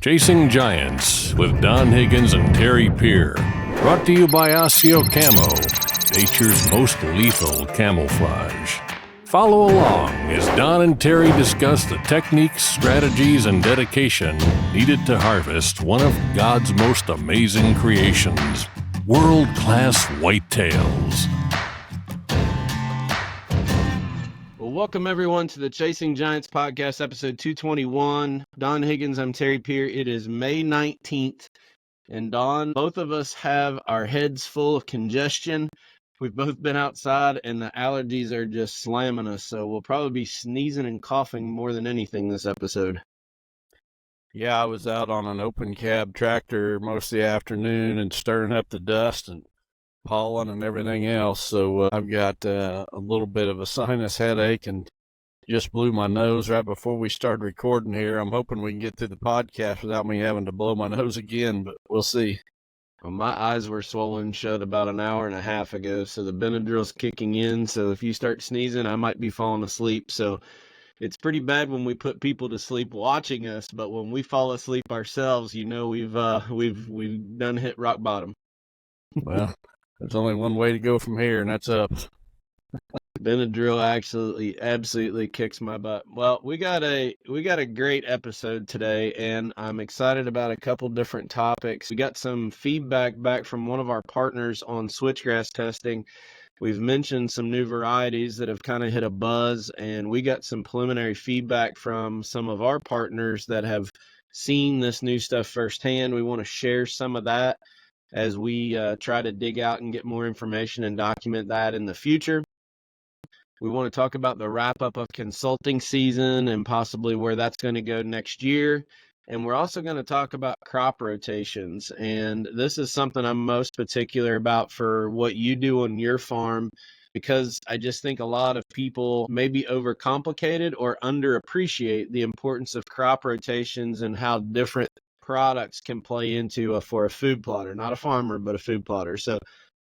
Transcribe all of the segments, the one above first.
Chasing Giants with Don Higgins and Terry Peer. Brought to you by Osseo Camo, nature's most lethal camouflage. Follow along as Don and Terry discuss the techniques, strategies, and dedication needed to harvest one of God's most amazing creations, world-class whitetails. Well, welcome everyone to the Chasing Giants podcast, episode 221. Don Higgins, I'm Terry Peer. It is May 19th, and Don, both of us have our heads full of congestion. We've both been outside, and the allergies are just slamming us, so we'll probably be sneezing and coughing more than anything this episode. Yeah, I was out on an open cab tractor most of the afternoon and stirring up the dust and pollen and everything else, so I've got a little bit of a sinus headache and just blew my nose right before we started recording here. I'm hoping we can get through the podcast without me having to blow my nose again, but we'll see. Well, my eyes were swollen shut about an hour and a half ago, so the Benadryl's kicking in, so if you start sneezing, I might be falling asleep. So it's pretty bad when we put people to sleep watching us, but when we fall asleep ourselves, you know we've done hit rock bottom. Well, there's only one way to go from here, and that's up. Benadryl absolutely kicks my butt. Well, we got a great episode today, and I'm excited about a couple different topics. We got some feedback back from one of our partners on Switchgrass testing. We've mentioned some new varieties that have kind of hit a buzz, and we got some preliminary feedback from some of our partners that have seen this new stuff firsthand. We want to share some of that as we try to dig out and get more information and document that in the future. We want to talk about the wrap-up of consulting season and possibly where that's going to go next year. And we're also going to talk about crop rotations. And this is something I'm most particular about for what you do on your farm, because I just think a lot of people maybe overcomplicate or underappreciate the importance of crop rotations and how different products can play into for a food plotter, not a farmer, but a food plotter. So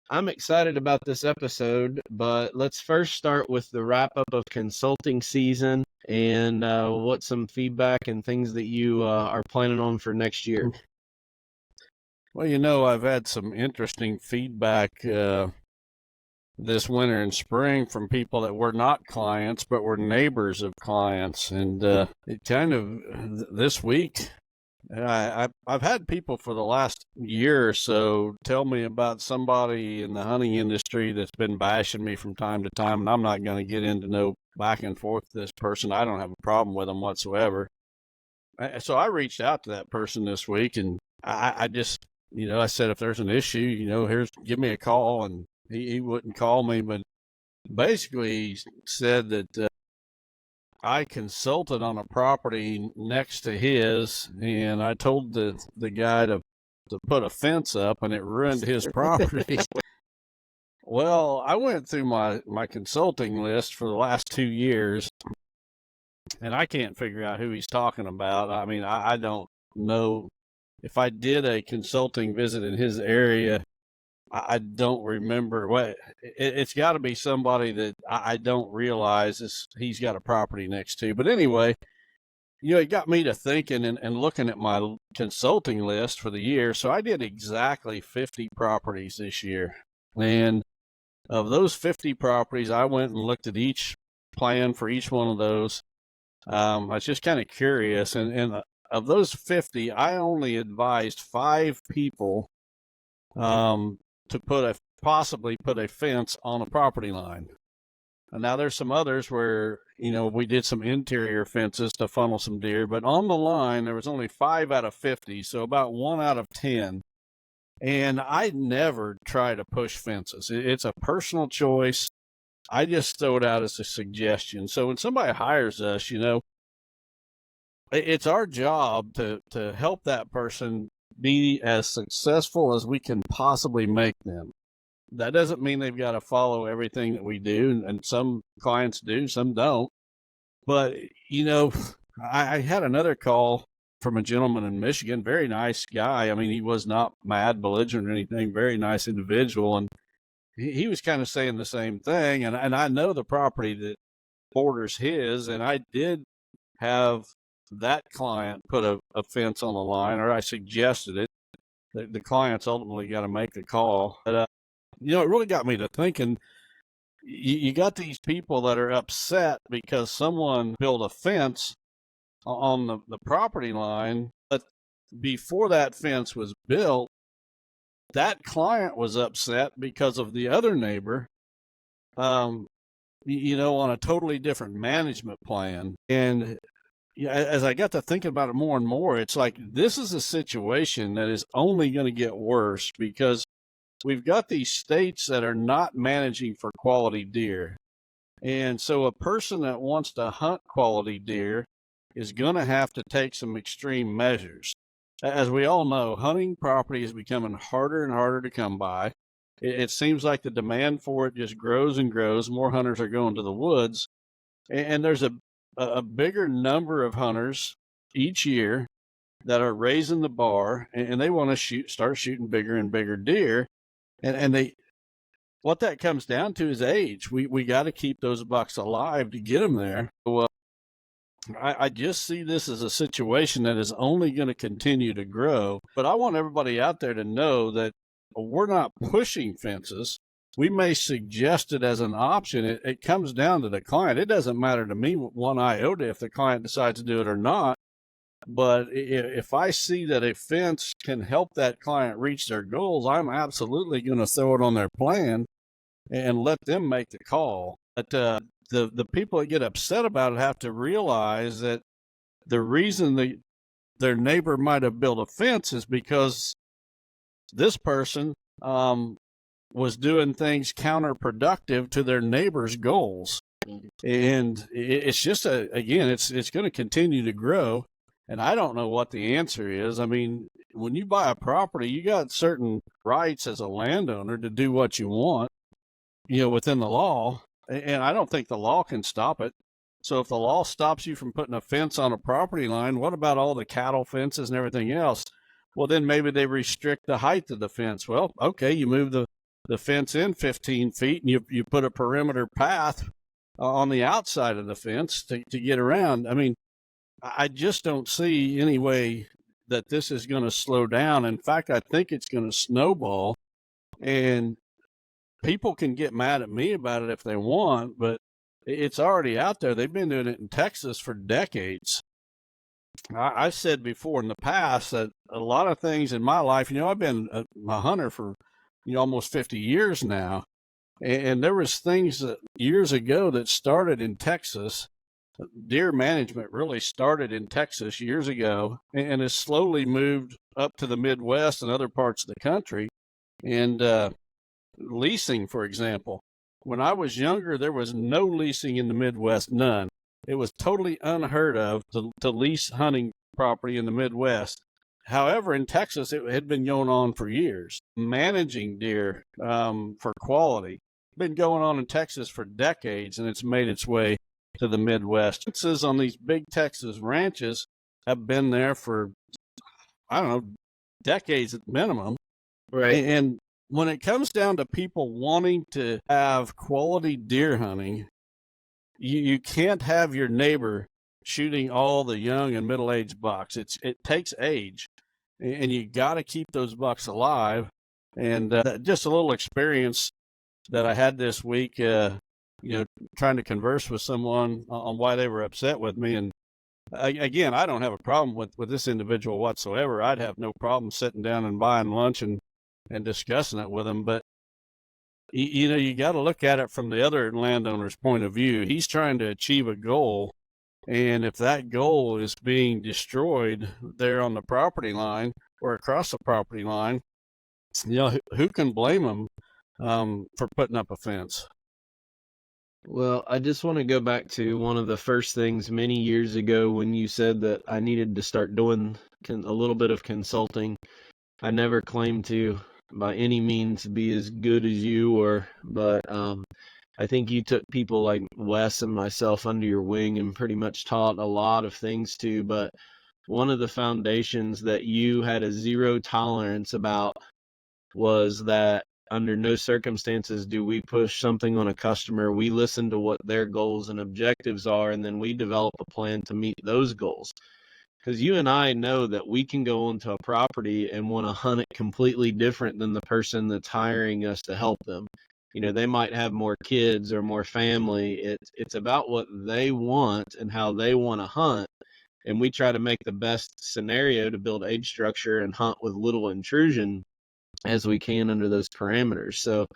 I'm excited about this episode, but let's first start with the wrap-up of consulting season and what some feedback and things that you are planning on for next year. Well, you know, I've had some interesting feedback this winter and spring from people that were not clients, but were neighbors of clients. And it kind of, this week, I've had people for the last year or so tell me about somebody in the hunting industry that's been bashing me from time to time, and I'm not going to get into no back and forth with this person. I don't have a problem with them whatsoever. So I reached out to that person this week, and I just, you know, I said, if there's an issue, you know, give me a call, and he wouldn't call me, but basically he said that I consulted on a property next to his, and I told the guy to put a fence up, and it ruined his property. Well, I went through my consulting list for the last 2 years, and I can't figure out who he's talking about. I mean, I don't know. If I did a consulting visit in his area, I don't remember what it's got to be somebody that I don't realize he's got a property next to. But anyway, you know, it got me to thinking and looking at my consulting list for the year. So I did exactly 50 properties this year. And of those 50 properties, I went and looked at each plan for each one of those. I was just kind of curious. And of those 50, I only advised 5 people to possibly put a fence on a property line. And now there's some others where, you know, we did some interior fences to funnel some deer, but on the line, there was only 5 out of 50, so about 1 out of 10. And I never try to push fences. It's a personal choice. I just throw it out as a suggestion. So when somebody hires us, you know, it's our job to help that person be as successful as we can possibly make them. That doesn't mean they've got to follow everything that we do, and some clients do, some don't. But, you know, I had another call from a gentleman in Michigan, very nice guy. I mean, he was not mad, belligerent, or anything, very nice individual. And he was kind of saying the same thing. And I know the property that borders his, and I did have that client put a fence on the line, or I suggested it. The client's ultimately got to make the call. But, it really got me to thinking, you got these people that are upset because someone built a fence on the property line, but before that fence was built, that client was upset because of the other neighbor, on a totally different management plan. And as I got to thinking about it more and more, it's like this is a situation that is only going to get worse because we've got these states that are not managing for quality deer. And so a person that wants to hunt quality deer is going to have to take some extreme measures. As we all know, hunting property is becoming harder and harder to come by. It seems like the demand for it just grows and grows. More hunters are going to the woods. And there's a bigger number of hunters each year that are raising the bar, and they want to start shooting bigger and bigger deer. And what that comes down to is age. We got to keep those bucks alive to get them there. So, I just see this as a situation that is only going to continue to grow. But I want everybody out there to know that we're not pushing fences. We may suggest it as an option. It comes down to the client. It doesn't matter to me one iota if the client decides to do it or not. But if I see that a fence can help that client reach their goals, I'm absolutely going to throw it on their plan and let them make the call. But the people that get upset about it have to realize that the reason their neighbor might have built a fence is because this person was doing things counterproductive to their neighbor's goals. And it's just, it's going to continue to grow. And I don't know what the answer is. I mean, when you buy a property, you got certain rights as a landowner to do what you want, within the law. And I don't think the law can stop it. So if the law stops you from putting a fence on a property line, what about all the cattle fences and everything else? Well, then maybe they restrict the height of the fence. Well, okay, you move the fence in 15 feet and you put a perimeter path on the outside of the fence to get around. I mean, I just don't see any way that this is going to slow down. In fact, I think it's going to snowball, and people can get mad at me about it if they want, but it's already out there. They've been doing it in Texas for decades. I've said before in the past that a lot of things in my life, I've been a hunter for almost 50 years now, and there was things that years ago that started in Texas. Deer management really started in Texas years ago and has slowly moved up to the Midwest and other parts of the country. And leasing, for example, when I was younger, there was no leasing in the Midwest, none. It was totally unheard of to lease hunting property in the Midwest. However, in Texas, it had been going on for years. Managing deer for quality been going on in Texas for decades, and it's made its way to the Midwest. Fences on these big Texas ranches have been there for, I don't know, decades at minimum. Right. And when it comes down to people wanting to have quality deer hunting, you can't have your neighbor shooting all the young and middle-aged bucks. It takes age, and you got to keep those bucks alive. And just a little experience that I had this week, trying to converse with someone on why they were upset with me. And again, I don't have a problem with this individual whatsoever. I'd have no problem sitting down and buying lunch and discussing it with him. But, you got to look at it from the other landowner's point of view. He's trying to achieve a goal. And if that goal is being destroyed there on the property line or across the property line, who can blame him for putting up a fence? Well, I just want to go back to one of the first things many years ago when you said that I needed to start doing a little bit of consulting. I never claimed to, by any means, be as good as you, but I think you took people like Wes and myself under your wing and pretty much taught a lot of things to. But one of the foundations that you had a zero tolerance about was that under no circumstances do we push something on a customer. We listen to what their goals and objectives are, and then we develop a plan to meet those goals. Because you and I know that we can go onto a property and want to hunt it completely different than the person that's hiring us to help them. They might have more kids or more family. It's about what they want and how they want to hunt. And we try to make the best scenario to build age structure and hunt with little intrusion as we can under those parameters. So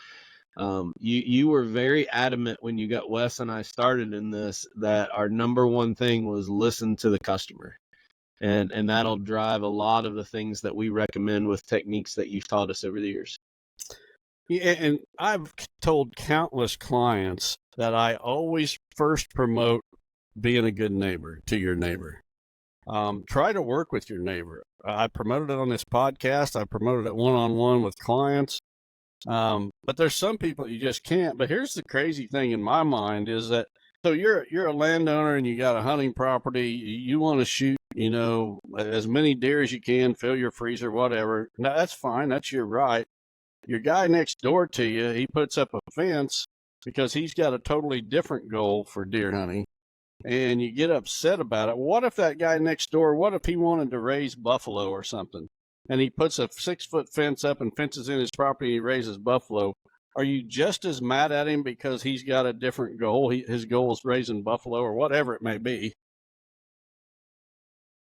you were very adamant when you got Wes and I started in this that our number one thing was listen to the customer. And that'll drive a lot of the things that we recommend with techniques that you've taught us over the years. Yeah, and I've told countless clients that I always first promote being a good neighbor to your neighbor. Try to work with your neighbor. I promoted it on this podcast. I promoted it one-on-one with clients. But there's some people you just can't. But here's the crazy thing in my mind is that, so you're a landowner and you got a hunting property. You want to shoot, as many deer as you can, fill your freezer, whatever. Now, that's fine. That's your right. Your guy next door to you, he puts up a fence because he's got a totally different goal for deer hunting. And you get upset about it. What if that guy next door, what if he wanted to raise buffalo or something? And he puts a 6-foot fence up and fences in his property and he raises buffalo. Are you just as mad at him because he's got a different goal? His goal is raising buffalo or whatever it may be.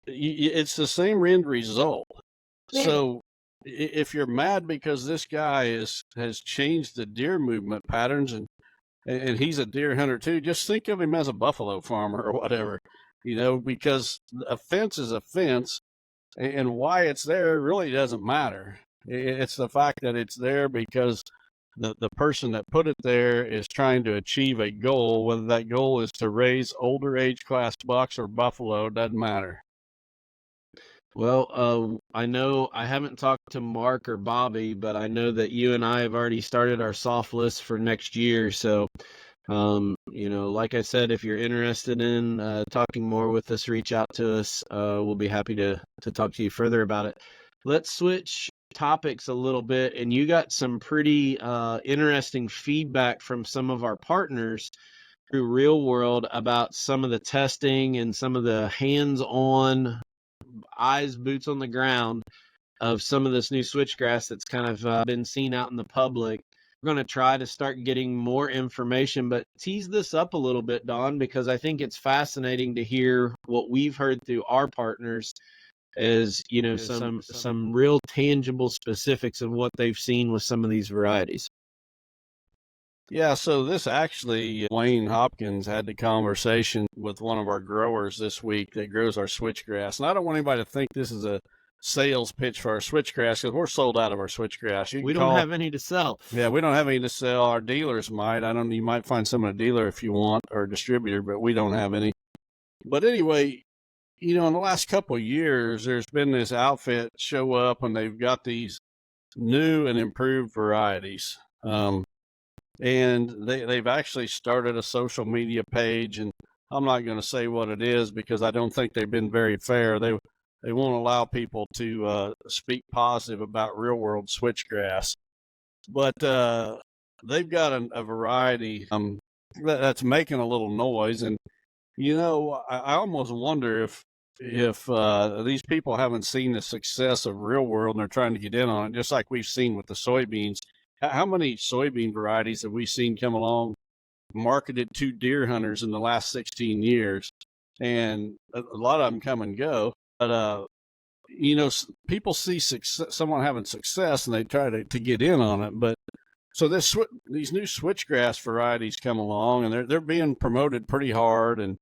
It's the same end result. Yeah. So if you're mad because this guy has changed the deer movement patterns and he's a deer hunter too, just think of him as a buffalo farmer or whatever, because a fence is a fence, and why it's there really doesn't matter. It's the fact that it's there because the person that put it there is trying to achieve a goal. Whether that goal is to raise older age class bucks or buffalo, doesn't matter. Well, I know I haven't talked to Mark or Bobby, but I know that you and I have already started our soft list for next year. So, like I said, if you're interested in talking more with us, reach out to us. We'll be happy to talk to you further about it. Let's switch topics a little bit. And you got some pretty interesting feedback from some of our partners through Real World about some of the testing and some of the hands-on boots on the ground of some of this new switchgrass that's kind of been seen out in the public. We're going to try to start getting more information, but tease this up a little bit, Don, because I think it's fascinating to hear what we've heard through our partners as, some real tangible specifics of what they've seen with some of these varieties. Yeah, so this actually, Wayne Hopkins had the conversation with one of our growers this week that grows our switchgrass. And I don't want anybody to think this is a sales pitch for our switchgrass because we're sold out of our switchgrass. We don't have any to sell. Yeah, we don't have any to sell. Our dealers might. You might find some at a dealer if you want, or a distributor, but we don't have any. But anyway, in the last couple of years, there's been this outfit show up and they've got these new and improved varieties. And they've actually started a social media page, and I'm not going to say what it is because I don't think they've been very fair. They won't allow people to speak positive about Real World switchgrass, but they've got a variety that's making a little noise. And I almost wonder if these people haven't seen the success of Real World and they're trying to get in on it, just like we've seen with the soybeans. How many soybean varieties have we seen come along, marketed to deer hunters in the last 16 years? And a lot of them come and go. But, people see someone having success and they try to get in on it. But so these new switchgrass varieties come along and they're being promoted pretty hard. And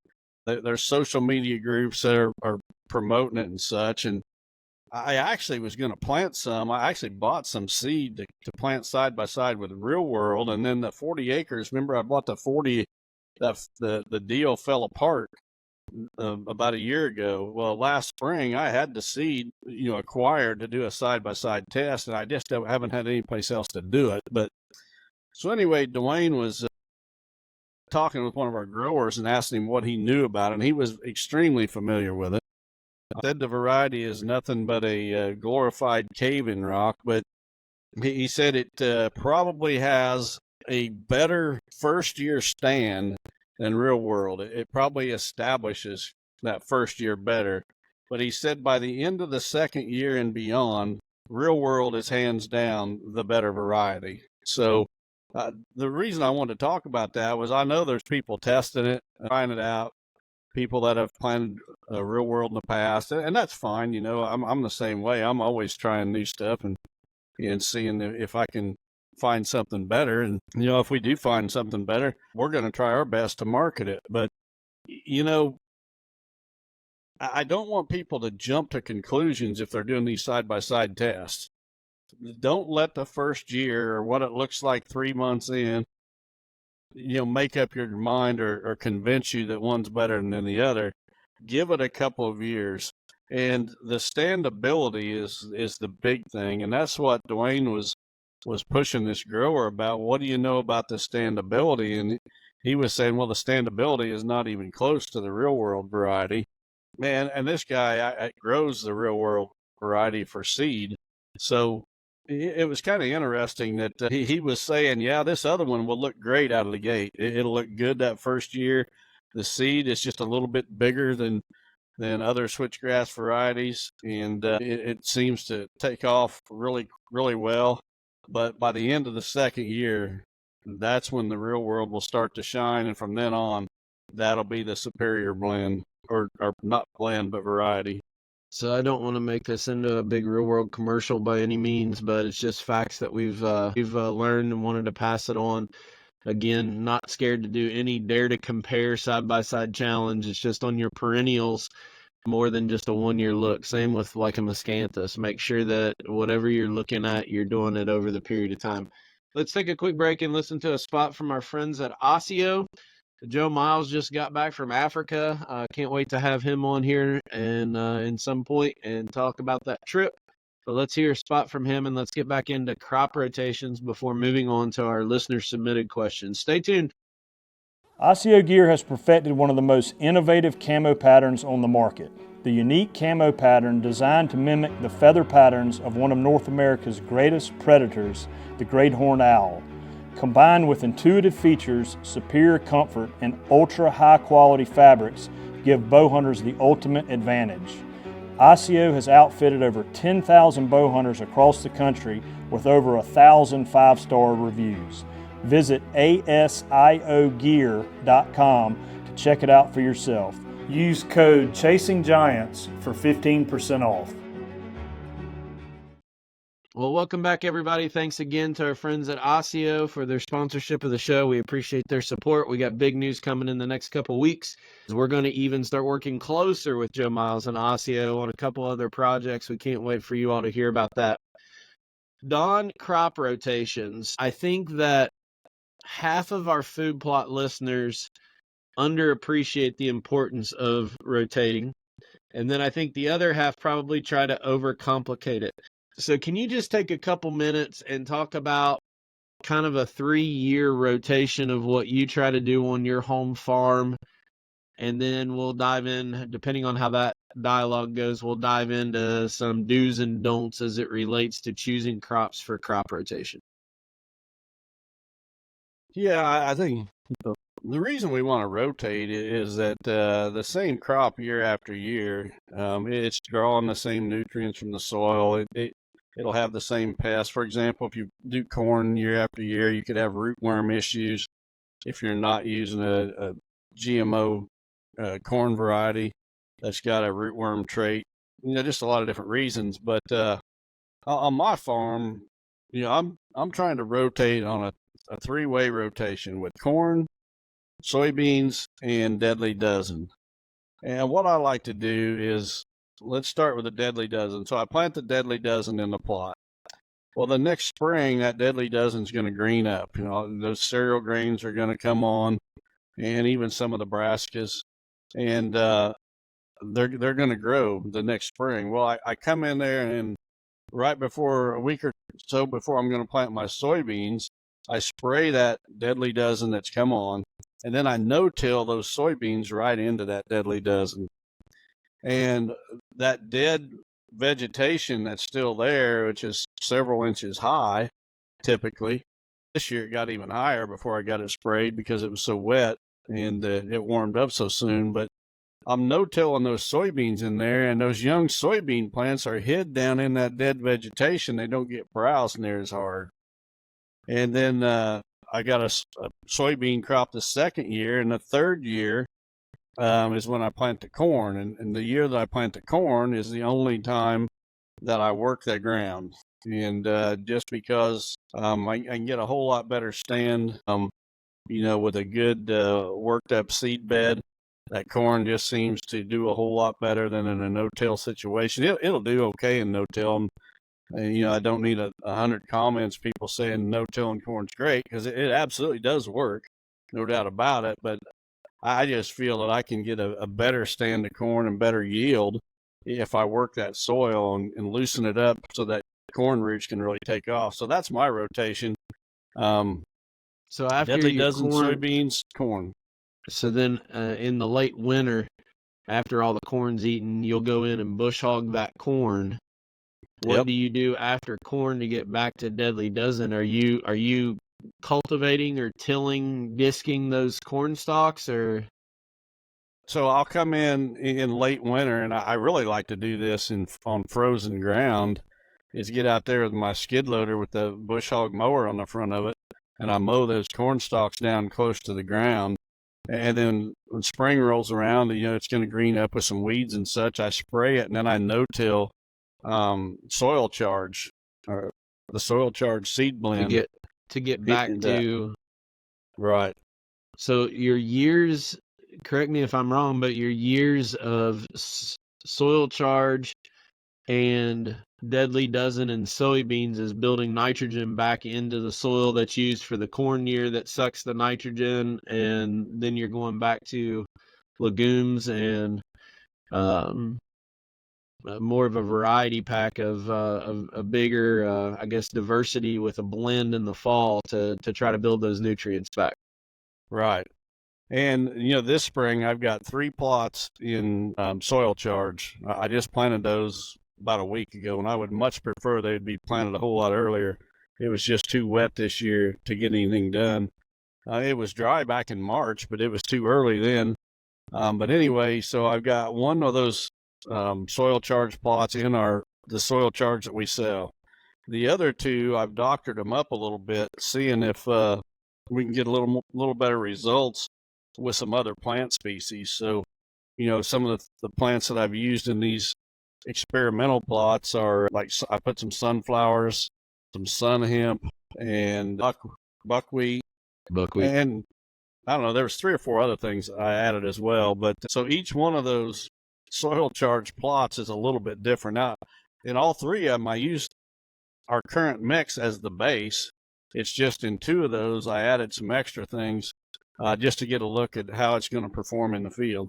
there's social media groups that are promoting it and such. And I actually was going to plant some. I actually bought some seed to plant side by side with Real World. And then the 40 acres, remember I bought the 40, the deal fell apart about a year ago. Well, last spring I had the seed, acquired to do a side by side test. And I just haven't had any place else to do it. But so anyway, Dwayne was talking with one of our growers and asked him what he knew about it. And he was extremely familiar with it. I said the variety is nothing but a glorified cave-in rock, but he said it probably has a better first-year stand than Real World. It probably establishes that first year better. But he said by the end of the second year and beyond, Real World is hands down the better variety. So the reason I wanted to talk about that was I know there's people testing it, trying it out, people that have planted Real World in the past, and that's fine. You know, I'm the same way. I'm always trying new stuff and seeing if I can find something better. And, you know, if we do find something better, we're going to try our best to market it. But, you know, I don't want people to jump to conclusions if they're doing these side-by-side tests. Don't let the first year or what it looks like 3 months in, you know, make up your mind or convince you that one's better than the other. Give it a couple of years. And the standability is the big thing. And that's what Dwayne was pushing this grower about. What do you know about the standability? And he was saying, well, the standability is not even close to the Real World variety. Man, and this guy grows the Real World variety for seed. So it was kind of interesting that he was saying, yeah, this other one will look great out of the gate. It'll look good that first year. The seed is just a little bit bigger than other switchgrass varieties, and it seems to take off really, really well. But by the end of the second year, that's when the Real World will start to shine, and from then on, that'll be the superior blend. Or not blend, but variety. So I don't want to make this into a big Real World commercial by any means, but it's just facts that we've learned and wanted to pass it on. Again, not scared to do any dare to compare side-by-side challenge. It's just on your perennials more than just a one-year look. Same with like a miscanthus. Make sure that whatever you're looking at, you're doing it over the period of time. Let's take a quick break and listen to a spot from our friends at Osseo. Joe Miles just got back from Africa. Can't wait to have him on here and in some point and talk about that trip. But let's hear a spot from him and let's get back into crop rotations before moving on to our listener submitted questions. Stay tuned. Osseo Gear has perfected one of the most innovative camo patterns on the market. The unique camo pattern designed to mimic the feather patterns of one of North America's greatest predators, the great horned owl. Combined with intuitive features, superior comfort, and ultra high quality fabrics give bow hunters the ultimate advantage. Osseo has outfitted over 10,000 bow hunters across the country with over 1,000 5-star reviews. Visit asiogear.com to check it out for yourself. Use code CHASINGGIANTS for 15% off. Well, welcome back, everybody. Thanks again to our friends at Osseo for their sponsorship of the show. We appreciate their support. We got big news coming in the next couple weeks. We're going to even start working closer with Joe Miles and Osseo on a couple other projects. We can't wait for you all to hear about that. Don, crop rotations. I think that half of our food plot listeners underappreciate the importance of rotating. And then I think the other half probably try to overcomplicate it. So can you just take a couple minutes and talk about kind of a 3-year rotation of what you try to do on your home farm? And then we'll dive in, depending on how that dialogue goes, we'll dive into some do's and don'ts as it relates to choosing crops for crop rotation. Yeah, I think the reason we want to rotate is that the same crop year after year, it's drawing the same nutrients from the soil. It'll have the same pests. For example, if you do corn year after year, you could have rootworm issues if you're not using a GMO corn variety that's got a rootworm trait. You know, just a lot of different reasons. But on my farm, you know, I'm trying to rotate on a 3-way rotation with corn, soybeans, and Deadly Dozen. And what I like to do is, let's start with the Deadly Dozen. So I plant the Deadly Dozen in the plot. Well, the next spring, that Deadly Dozen is going to green up. You know, those cereal grains are going to come on, and even some of the brassicas, and they're going to grow the next spring. Well, I come in there, and right before a week or so before I'm going to plant my soybeans, I spray that Deadly Dozen that's come on, and then I no-till those soybeans right into that Deadly Dozen. And that dead vegetation that's still there, which is several inches high, typically. This year it got even higher before I got it sprayed because it was so wet and it warmed up so soon. But I'm no-tilling those soybeans in there, and those young soybean plants are hid down in that dead vegetation. They don't get browsed near as hard. And then I got a soybean crop the second year, and the third year is when I plant the corn. And the year that I plant the corn is the only time that I work that ground. And just because I can get a whole lot better stand, with a good worked up seed bed. That corn just seems to do a whole lot better than in a no-till situation. It'll do okay in no-till. And, I don't need 100 comments, people saying no-tilling corn's great, because it absolutely does work, no doubt about it. But I just feel that I can get a better stand of corn and better yield if I work that soil and loosen it up so that corn roots can really take off. So that's my rotation. So after Deadly your dozen corn, soybeans, corn. so then in the late winter, after all the corn's eaten, you'll go in and bush hog that corn. What Yep. do you do after corn to get back to deadly dozen? Are you cultivating or tilling, disking those corn stalks, or? So I'll come in late winter, and I really like to do this on frozen ground, is get out there with my skid loader with the bush hog mower on the front of it, and I mow those corn stalks down close to the ground. And then when spring rolls around, it's going to green up with some weeds and such. I spray it, and then I no-till soil charge, or the soil charge seed blend to get back to right. So your years, correct me if I'm wrong, but your years of soil charge and deadly dozen and soybeans is building nitrogen back into the soil that's used for the corn year that sucks the nitrogen, and then you're going back to legumes and more of a variety pack of a bigger, I guess, diversity with a blend in the fall to try to build those nutrients back. Right. And, this spring I've got 3 plots in soil charge. I just planted those about a week ago, and I would much prefer they'd be planted a whole lot earlier. It was just too wet this year to get anything done. It was dry back in March, but it was too early then. But anyway, so I've got one of those soil charge plots in the soil charge that we sell. The other 2, I've doctored them up a little bit, seeing if we can get a little better results with some other plant species. So, some of the plants that I've used in these experimental plots are like, I put some sunflowers, some sun hemp, and buckwheat. And I don't know, there was 3 or 4 other things I added as well. But so each one of those soil charge plots is a little bit different. Now, in all 3 of them, I used our current mix as the base. It's just in 2 of those, I added some extra things just to get a look at how it's going to perform in the field.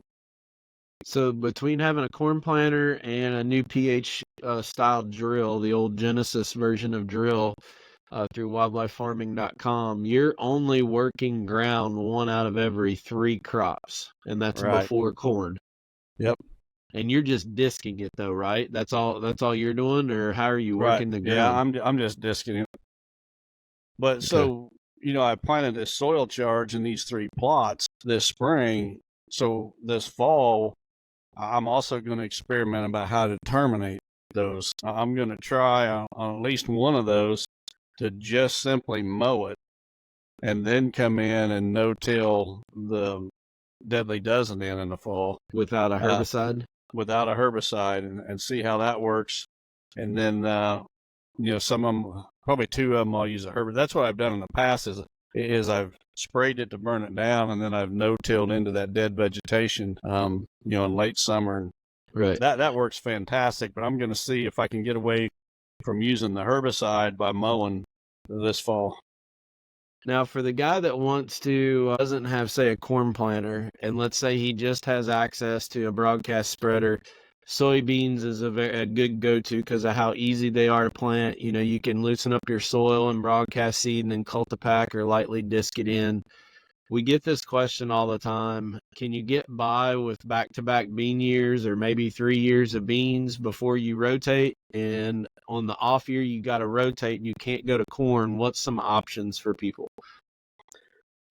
So between having a corn planter and a new pH style drill, the old Genesis version of drill through wildlifefarming.com, you're only working ground 1 out of every 3 crops, and that's Right. before corn. Yep. And you're just disking it though, right? That's all you're doing, or how are you working the ground? Yeah, I'm just disking it. But okay. So, I planted this soil charge in these 3 plots this spring. So this fall, I'm also going to experiment about how to terminate those. I'm going to try on at least one of those to just simply mow it, and then come in and no-till the deadly dozen in the fall. Without a herbicide? Without a herbicide, and see how that works. And then, some of them, probably 2 of them, I'll use a herbicide. That's what I've done in the past is I've sprayed it to burn it down, and then I've no-tilled into that dead vegetation, in late summer. Right. That works fantastic, but I'm going to see if I can get away from using the herbicide by mowing this fall. Now, for the guy that doesn't have, say, a corn planter, and let's say he just has access to a broadcast spreader, soybeans is a good go-to because of how easy they are to plant. You can loosen up your soil and broadcast seed and then cultipack or lightly disc it in. We get this question all the time. Can you get by with back-to-back bean years or maybe 3 years of beans before you rotate? And on the off year, you got to rotate and you can't go to corn. What's some options for people?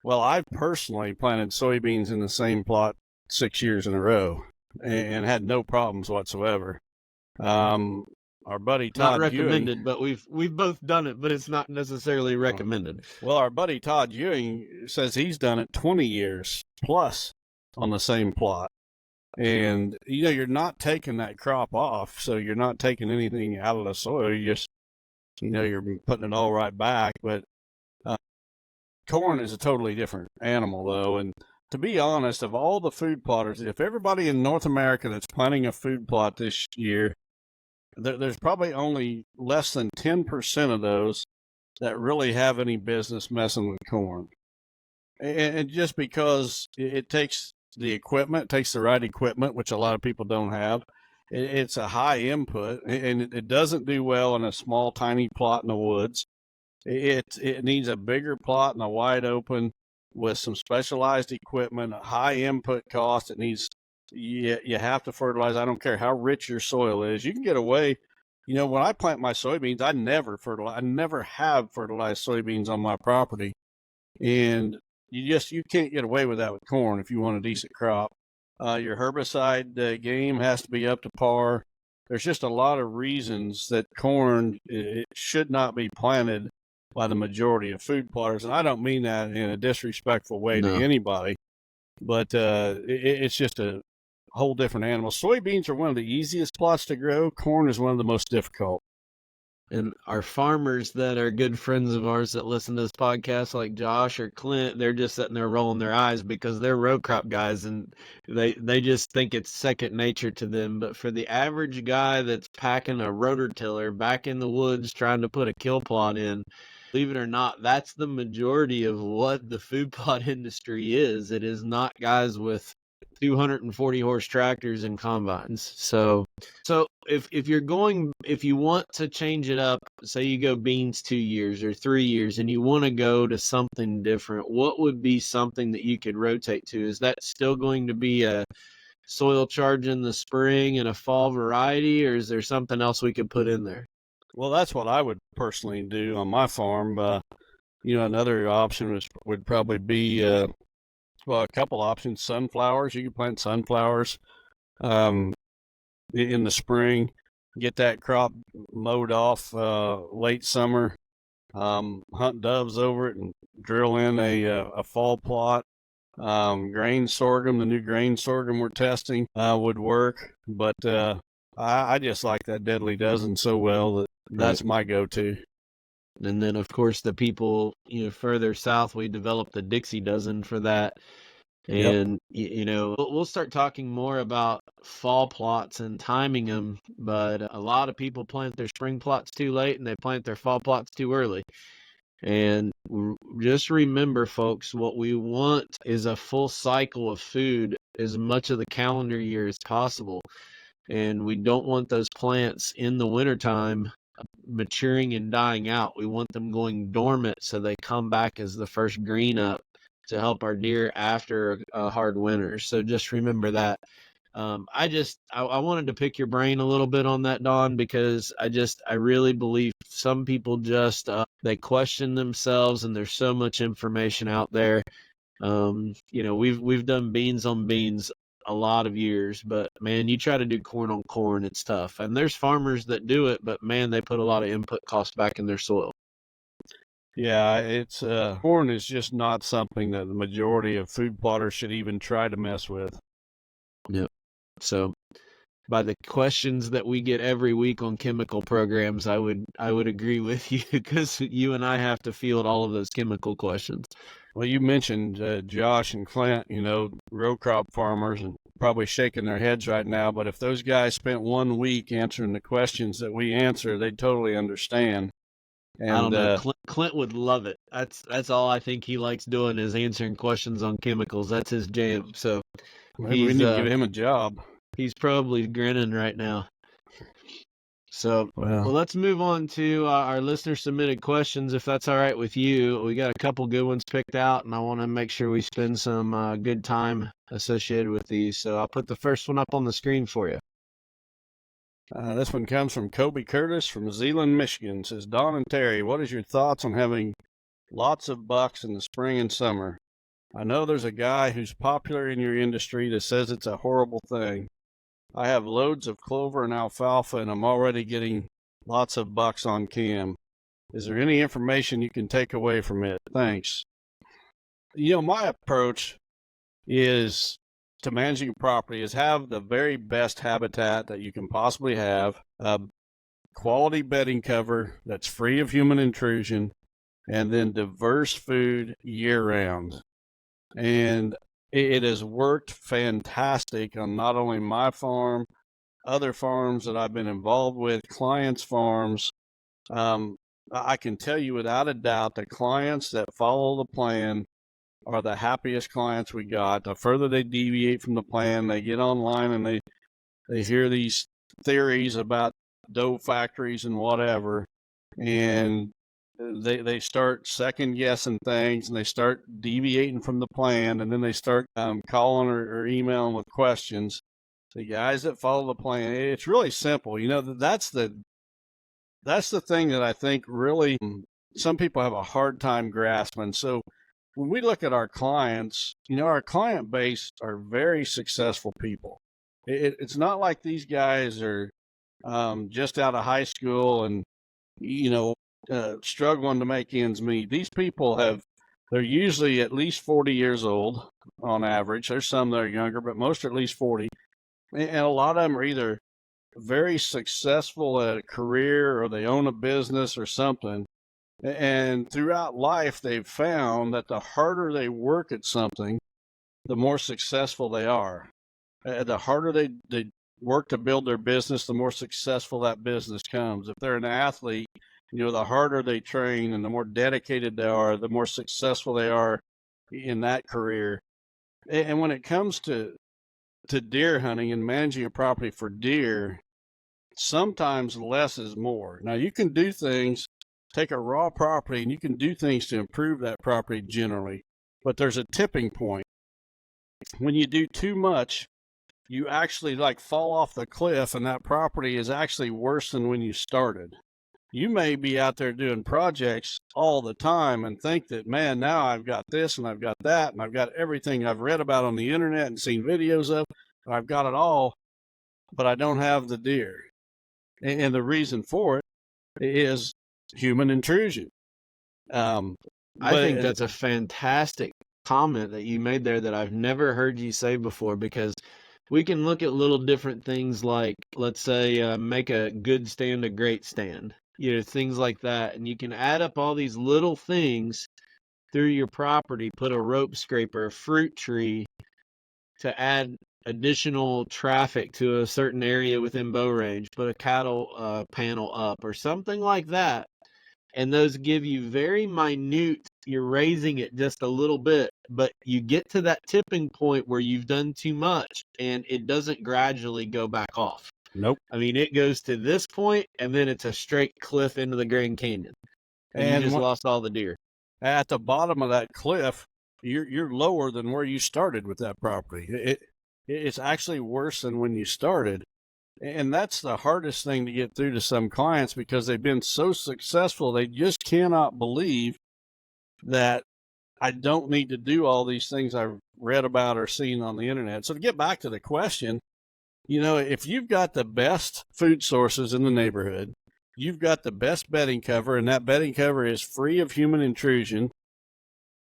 Well, I've personally planted soybeans in the same plot 6 years in a row. and had no problems whatsoever. Our buddy Not Todd recommended, Ewing, but we've both done it, but it's not necessarily recommended. well, our buddy Todd Ewing says he's done it 20 years plus on the same plot. And, you're not taking that crop off, so you're not taking anything out of the soil. You just, you're putting it all right back. But corn is a totally different animal, though. And to be honest, of all the food plotters, if everybody in North America that's planting a food plot this year, there's probably only less than 10% of those that really have any business messing with corn. And just because it takes the equipment, it takes the right equipment, which a lot of people don't have. It's a high input, and it doesn't do well in a small, tiny plot in the woods. It needs a bigger plot and a wide open with some specialized equipment, a high input cost. It needs, you have to fertilize. I don't care how rich your soil is. You can get away. When I plant my soybeans, I never fertilize. I never have fertilized soybeans on my property. And you can't get away with that with corn if you want a decent crop. Your herbicide game has to be up to par. There's just a lot of reasons that corn it should not be planted by the majority of food plotters. And I don't mean that in a disrespectful way to anybody, but it's just a whole different animal. Soybeans are one of the easiest plots to grow. Corn is one of the most difficult. And our farmers that are good friends of ours that listen to this podcast, like Josh or Clint, they're just sitting there rolling their eyes because they're row crop guys and they just think it's second nature to them. But for the average guy that's packing a rototiller back in the woods trying to put a kill plot in, believe it or not, that's the majority of what the food plot industry is. It is not guys with 240 horse tractors and combines. So if you want to change it up, say you go beans 2 years or 3 years and you want to go to something different, what would be something that you could rotate to? Is that still going to be a soil charge in the spring and a fall variety, or is there something else we could put in there? Well, that's what I would personally do on my farm. Another option would probably be a couple options. Sunflowers. You can plant sunflowers in the spring, get that crop mowed off late summer, hunt doves over it and drill in a fall plot. Grain sorghum, the new grain sorghum we're testing would work, but I just like that deadly dozen so well that's my go-to. And then, of course, the people, further south, we developed the Dixie dozen for that. And, we'll start talking more about fall plots and timing them. But a lot of people plant their spring plots too late and they plant their fall plots too early. And just remember, folks, what we want is a full cycle of food as much of the calendar year as possible. And we don't want those plants in the wintertime maturing and dying out. We want them going dormant so they come back as the first green up to help our deer after a hard winter. So just remember that. I wanted to pick your brain a little bit on that, Don, because I really believe some people just they question themselves, and there's so much information out there. We've done beans on beans a lot of years, but man, you try to do corn on corn, it's tough. And there's farmers that do it, but man, they put a lot of input costs back in their soil. Yeah, it's corn is just not something that the majority of food plotters should even try to mess with. Yep. So by the questions that we get every week on chemical programs, I would agree with you, because you and I have to field all of those chemical questions. Well, you mentioned Josh and Clint, row crop farmers, and probably shaking their heads right now. But if those guys spent 1 week answering the questions that we answer, they'd totally understand. And, I don't know. Clint would love it. That's all I think he likes doing, is answering questions on chemicals. That's his jam. So maybe we need to give him a job. He's probably grinning right now. So, well, let's move on to our listener submitted questions, if that's all right with you. We got a couple good ones picked out, and I want to make sure we spend some good time associated with these. So I'll put the first one up on the screen for you. This one comes from Kobe Curtis from Zeeland, Michigan. It says, Don and Terry, what is your thoughts on having lots of bucks in the spring and summer? I know there's a guy who's popular in your industry that says it's a horrible thing. I have loads of clover and alfalfa, and I'm already getting lots of bucks on cam. Is there any information you can take away from it? Thanks. My approach is to managing property is have the very best habitat that you can possibly have, quality bedding cover that's free of human intrusion, and then diverse food year-round. And it has worked fantastic on not only my farm, other farms that I've been involved with, clients' farms. I can tell you without a doubt the clients that follow the plan are the happiest clients we got. The further they deviate from the plan, they get online and they hear these theories about dough factories and whatever, and they start second guessing things, and they start deviating from the plan, and then they start calling or emailing with questions. The guys that follow the plan, it's really simple. That's the thing that I think really some people have a hard time grasping. So when we look at our clients, our client base are very successful people. It's not like these guys are just out of high school and, struggling to make ends meet. These people they're usually at least 40 years old on average. There's some that are younger, but most are at least 40. And a lot of them are either very successful at a career or they own a business or something. And throughout life, they've found that the harder they work at something, the more successful they are. The harder they work to build their business, the more successful that business comes. If they're an athlete, the harder they train and the more dedicated they are, the more successful they are in that career. And when it comes to deer hunting and managing a property for deer, sometimes less is more. Now, you can do things, take a raw property, and you can do things to improve that property generally, but there's a tipping point. When you do too much, you actually fall off the cliff, and that property is actually worse than when you started. You may be out there doing projects all the time and think that, man, now I've got this and I've got that and I've got everything I've read about on the internet and seen videos of. I've got it all, but I don't have the deer. And the reason for it is human intrusion. I think that's a fantastic comment that you made there that I've never heard you say before, because we can look at little different things like, let's say, make a good stand a great stand, things like that. And you can add up all these little things through your property, put a rope scraper, a fruit tree to add additional traffic to a certain area within bow range, put a cattle panel up or something like that. And those give you very minute, you're raising it just a little bit, but you get to that tipping point where you've done too much and it doesn't gradually go back off. Nope. I mean, it goes to this point and then it's a straight cliff into the Grand Canyon. And you just lost all the deer. At the bottom of that cliff, you're lower than where you started with that property. It's actually worse than when you started. And that's the hardest thing to get through to some clients, because they've been so successful, they just cannot believe that I don't need to do all these things I've read about or seen on the internet. So to get back to the question, if you've got the best food sources in the neighborhood, you've got the best bedding cover, and that bedding cover is free of human intrusion,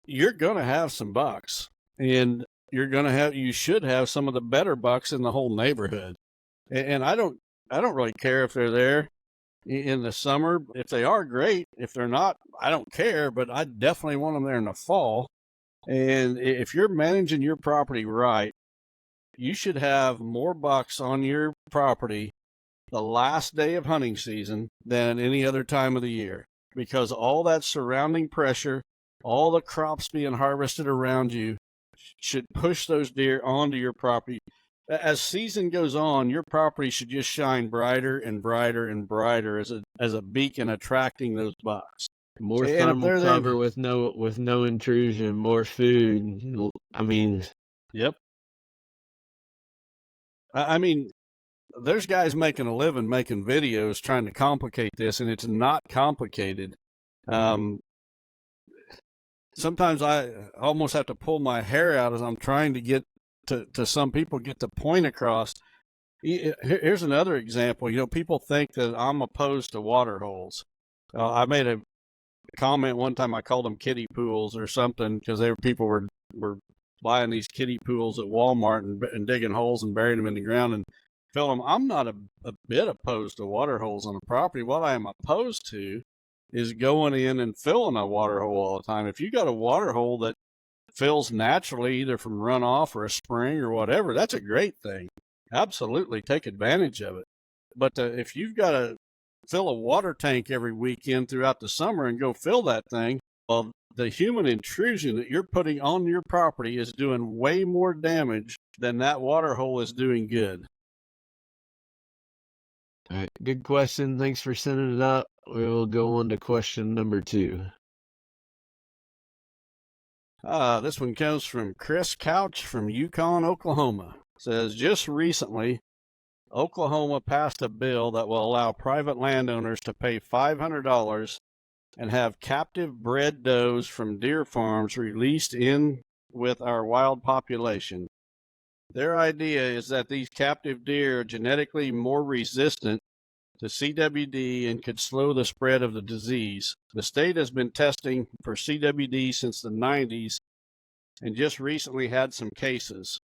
you're going to have some bucks. And you should have some of the better bucks in the whole neighborhood. And I don't really care if they're there in the summer. If they are, great. If they're not, I don't care, but I definitely want them there in the fall. And if you're managing your property right, you should have more bucks on your property the last day of hunting season than any other time of the year, because all that surrounding pressure, all the crops being harvested around you should push those deer onto your property. As season goes on, your property should just shine brighter and brighter and brighter as a beacon attracting those bucks. More thermal cover with no intrusion, more food. I mean, yep. I mean, there's guys making a living making videos trying to complicate this, and it's not complicated. Sometimes I almost have to pull my hair out as I'm trying to get to some people, get the point across. Here's another example. People think that I'm opposed to water holes. I made a comment one time. I called them kiddie pools or something because people were buying these kiddie pools at Walmart and digging holes and burying them in the ground and filling them. I'm not a bit opposed to water holes on a property. What I am opposed to is going in and filling a water hole all the time. If you got a water hole that fills naturally, either from runoff or a spring or whatever, that's a great thing. Absolutely take advantage of it. But if you've got to fill a water tank every weekend throughout the summer and go fill that thing, well, the human intrusion that you're putting on your property is doing way more damage than that water hole is doing good. All right, good question. Thanks for sending it up. We'll go on to question number 2. This one comes from Chris Couch from Yukon, Oklahoma. It says, just recently, Oklahoma passed a bill that will allow private landowners to pay $500 and have captive bred does from deer farms released in with our wild population. Their idea is that these captive deer are genetically more resistant to CWD and could slow the spread of the disease. The state has been testing for CWD since the 90s and just recently had some cases.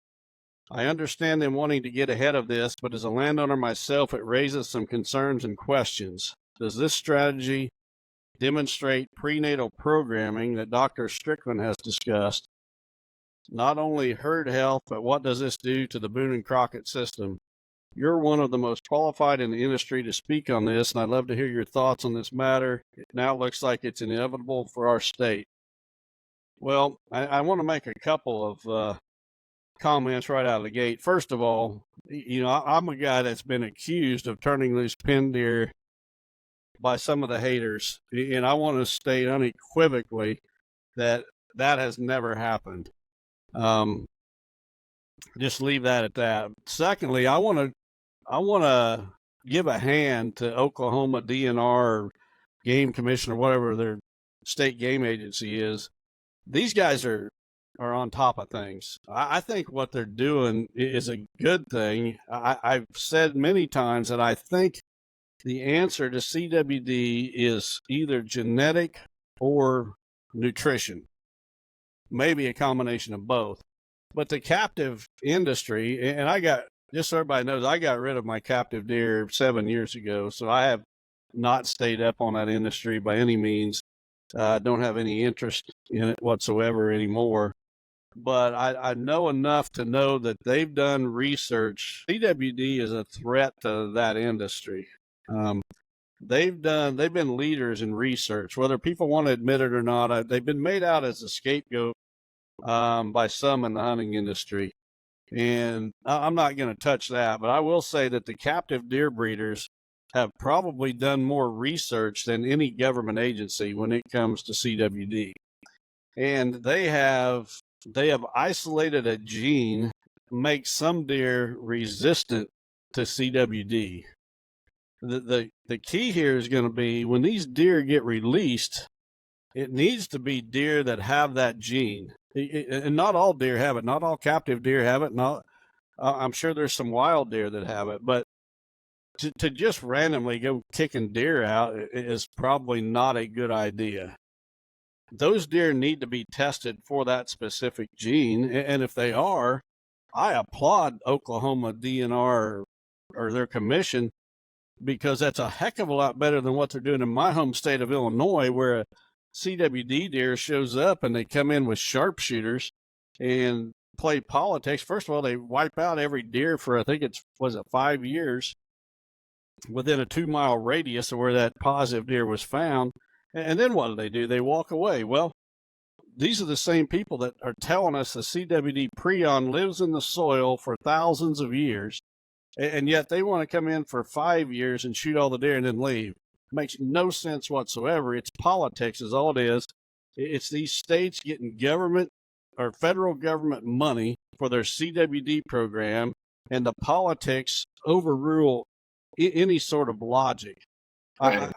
I understand them wanting to get ahead of this, but as a landowner myself, it raises some concerns and questions. Does this strategy demonstrate prenatal programming that Dr. Strickland has discussed? Not only herd health, but what does this do to the Boone and Crockett system? You're one of the most qualified in the industry to speak on this, and I'd love to hear your thoughts on this matter. It now looks like it's inevitable for our state. Well, I want to make a couple of comments right out of the gate. First of all, I'm a guy that's been accused of turning loose pin deer by some of the haters, and I want to state unequivocally that has never happened. Just leave that at that. Secondly, I want to give a hand to Oklahoma DNR or Game Commission or whatever their state game agency is. These guys are on top of things. I think what they're doing is a good thing. I've said many times that I think the answer to CWD is either genetic or nutrition, maybe a combination of both. But the captive industry, and just so everybody knows, I got rid of my captive deer 7 years ago, so I have not stayed up on that industry by any means. I don't have any interest in it whatsoever anymore. But I know enough to know that they've done research. CWD is a threat to that industry. They've been leaders in research, whether people want to admit it or not. They've been made out as a scapegoat by some in the hunting industry. And I'm not going to touch that, but I will say that the captive deer breeders have probably done more research than any government agency when it comes to CWD. And they have isolated a gene that makes some deer resistant to CWD. The key here is going to be when these deer get released, it needs to be deer that have that gene. And not all deer have it. Not all captive deer have it. I'm sure there's some wild deer that have it. But to just randomly go kicking deer out is probably not a good idea. Those deer need to be tested for that specific gene. And if they are, I applaud Oklahoma DNR or their commission, because that's a heck of a lot better than what they're doing in my home state of Illinois, where a CWD deer shows up and they come in with sharpshooters and play politics. First of all, they wipe out every deer for, I think it's, 5 years within a 2-mile radius of where that positive deer was found. And then what do? They walk away. Well, these are the same people that are telling us the CWD prion lives in the soil for thousands of years, and yet they want to come in for 5 years and shoot all the deer and then leave. Makes no sense whatsoever. It's politics is all it is. It's these states getting government or federal government money for their CWD program, and the politics overrule any sort of logic. Right.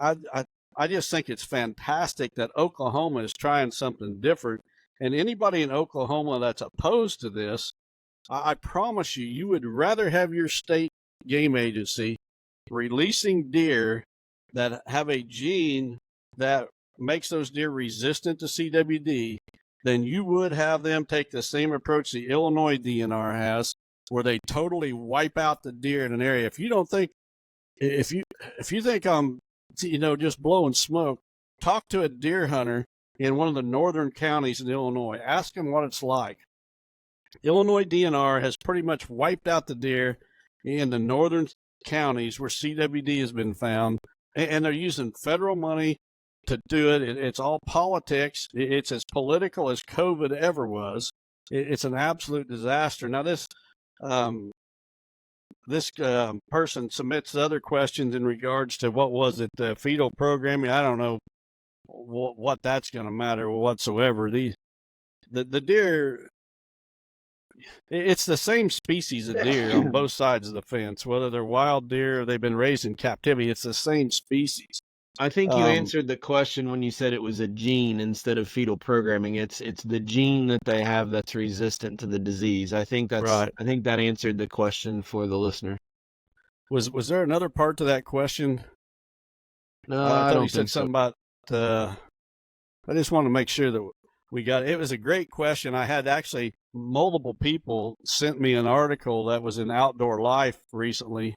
I just think it's fantastic that Oklahoma is trying something different, and anybody in Oklahoma that's opposed to this, I promise you would rather have your state game agency releasing deer that have a gene that makes those deer resistant to CWD, then you would have them take the same approach the Illinois DNR has, where they totally wipe out the deer in an area. If you think I'm, just blowing smoke, talk to a deer hunter in one of the northern counties in Illinois. Ask him what it's like. Illinois DNR has pretty much wiped out the deer in the northern counties where CWD has been found, and they're using federal money to do it. It's all politics. It's as political as COVID ever was. It's an absolute disaster. Now, this person submits other questions in regards to what was it, fetal programming. I don't know what that's going to matter whatsoever. The deer, it's the same species of deer on both sides of the fence, whether they're wild deer or they've been raised in captivity. It's the same species. I think you answered the question when you said it was a gene instead of fetal programming. It's the gene that they have that's resistant to the disease. I think that's right. I think that answered the question for the listener. Was there another part to that question? No, I don't you said think something about. I just want to make sure that we got it. It was a great question. I had actually multiple people sent me an article that was in Outdoor Life recently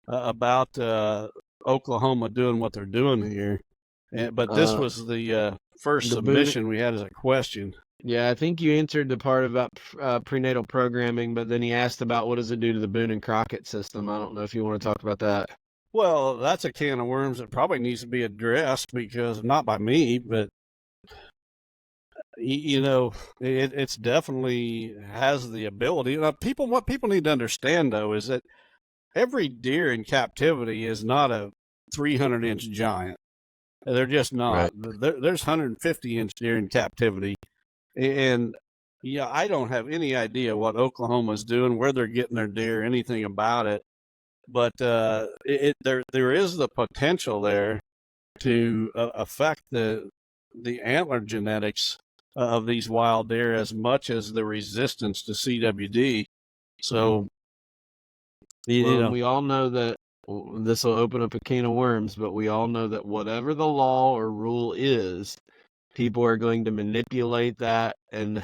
about Oklahoma doing what they're doing here. But this was the first submission we had as a question. Yeah, I think you answered the part about prenatal programming, but then he asked about what does it do to the Boone and Crockett system. I don't know if you want to talk about that. Well, that's a can of worms that probably needs to be addressed, because not by me, but it's definitely has the ability. What people need to understand, though, is that every deer in captivity is not a 300-inch giant. They're just not. Right. There's 150-inch deer in captivity, and I don't have any idea what Oklahoma's doing, where they're getting their deer, anything about it. But there is the potential there to affect the antler genetics of these wild deer as much as the resistance to CWD. So, we all know that this will open up a can of worms, but we all know that whatever the law or rule is, people are going to manipulate that and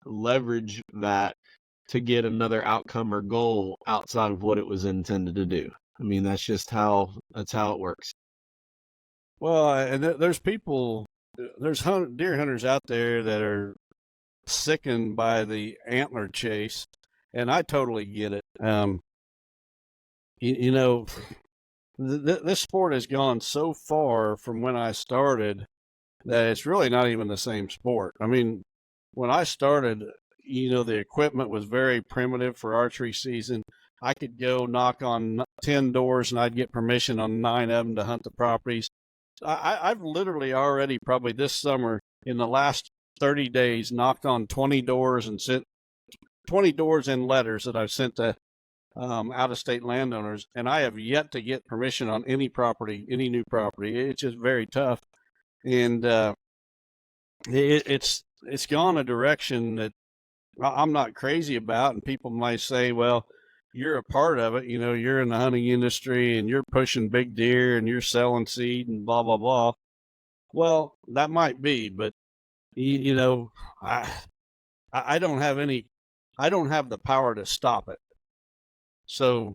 leverage that to get another outcome or goal outside of what it was intended to do. I mean, that's how it works. Well, and there's deer hunters out there that are sickened by the antler chase, and I totally get it. This sport has gone so far from when I started that it's really not even the same sport. I mean, when I started, the equipment was very primitive for archery season. I could go knock on 10 doors and I'd get permission on 9 of them to hunt the properties. I've literally already, probably this summer, in the last 30 days, knocked on 20 doors and sent 20 doors in letters that I've sent to out-of-state landowners, and I have yet to get permission on any property, any new property. It's just very tough, and it's gone a direction that I'm not crazy about, and people might say, well, you're a part of it. You're in the hunting industry and you're pushing big deer and you're selling seed and blah, blah, blah. Well, that might be, but I don't have the power to stop it. So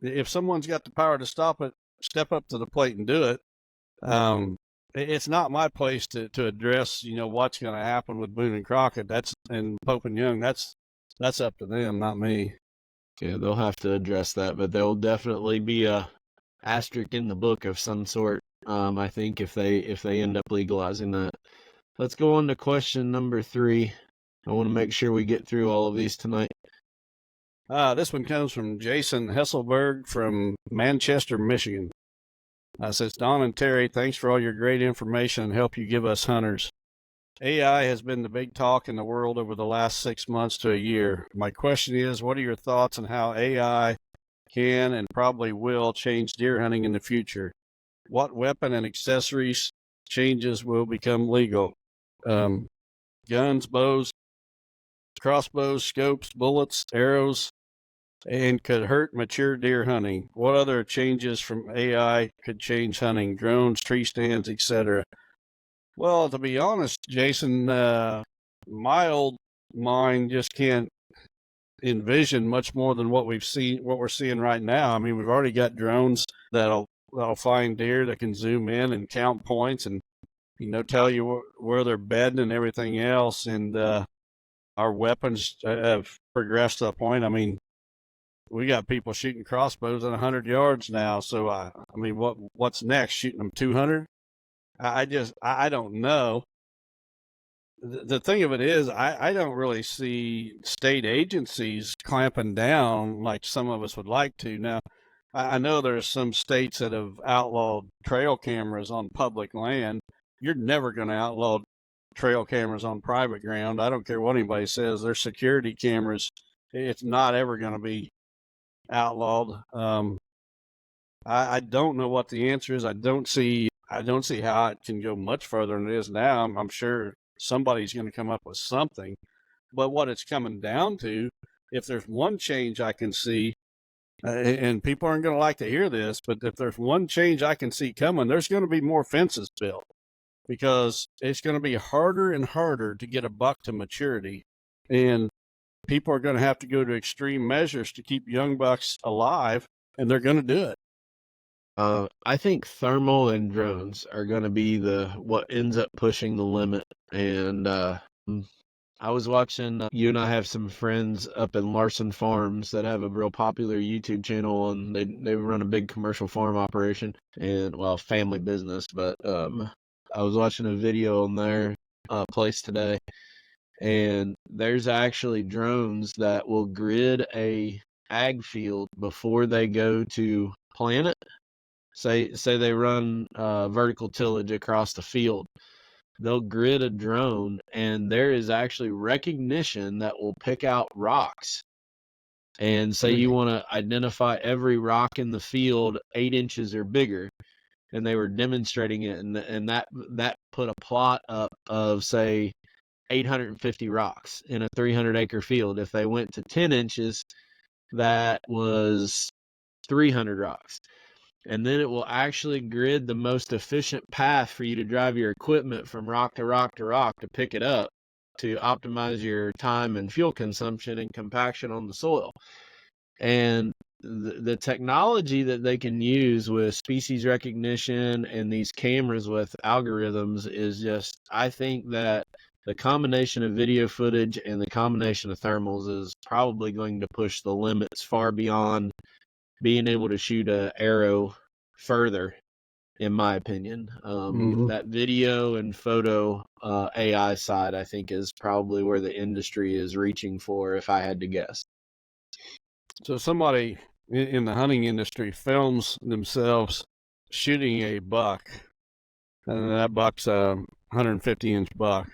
if someone's got the power to stop it, step up to the plate and do it. It's not my place to address, what's going to happen with Boone and Crockett. And Pope and Young. That's up to them, not me. Yeah, they'll have to address that, but there'll definitely be a asterisk in the book of some sort. I think if they end up legalizing that. Let's go on to question number 3. I want to make sure we get through all of these tonight. This one comes from Jason Hesselberg from Manchester, Michigan. Says, Don and Terry, thanks for all your great information and help you give us hunters. AI has been the big talk in the world over the last 6 months to a year. My question is, what are your thoughts on how AI can and probably will change deer hunting in the future? What weapon and accessories changes will become legal? Guns, bows, crossbows, scopes, bullets, arrows, and could hurt mature deer hunting. What other changes from AI could change hunting? Drones, tree stands, etc. Well, to be honest, Jason, my old mind just can't envision much more than what we're seeing right now. I mean, we've already got drones that'll find deer that can zoom in and count points and tell you where they're bedding and everything else. And our weapons have progressed to a point. I mean, we got people shooting crossbows at 100 yards now. So I mean, what's next? Shooting them 200? I don't know. The thing of it is, I don't really see state agencies clamping down like some of us would like to. Now, I know there's some states that have outlawed trail cameras on public land. You're never going to outlaw trail cameras on private ground. I don't care what anybody says. They're security cameras. It's not ever going to be outlawed. I don't know what the answer is. I don't see how it can go much further than it is now. I'm sure somebody's going to come up with something. But what it's coming down to, if there's one change I can see, and people aren't going to like to hear this, but if there's one change I can see coming, there's going to be more fences built, because it's going to be harder and harder to get a buck to maturity. And people are going to have to go to extreme measures to keep young bucks alive, and they're going to do it. I think thermal and drones are going to be what ends up pushing the limit. And I was watching, you and I have some friends up in Larson Farms that have a real popular YouTube channel, and they run a big commercial farm operation and, well, family business. But I was watching a video on their place today, and there's actually drones that will grid a ag field before they go to plant it. Say they run vertical tillage across the field. They'll grid a drone, and there is actually recognition that will pick out rocks. And say you want to identify every rock in the field 8 inches or bigger, and they were demonstrating it, and that put a plot up of, say, 850 rocks in a 300-acre field. If they went to 10 inches, that was 300 rocks. And then it will actually grid the most efficient path for you to drive your equipment from rock to rock to rock to pick it up, to optimize your time and fuel consumption and compaction on the soil. And the technology that they can use with species recognition and these cameras with algorithms is just, I think that the combination of video footage and the combination of thermals is probably going to push the limits far beyond being able to shoot an arrow further, in my opinion. That video and photo AI side, I think, is probably where the industry is reaching for, if I had to guess. So somebody in the hunting industry films themselves shooting a buck, and that buck's a 150-inch buck.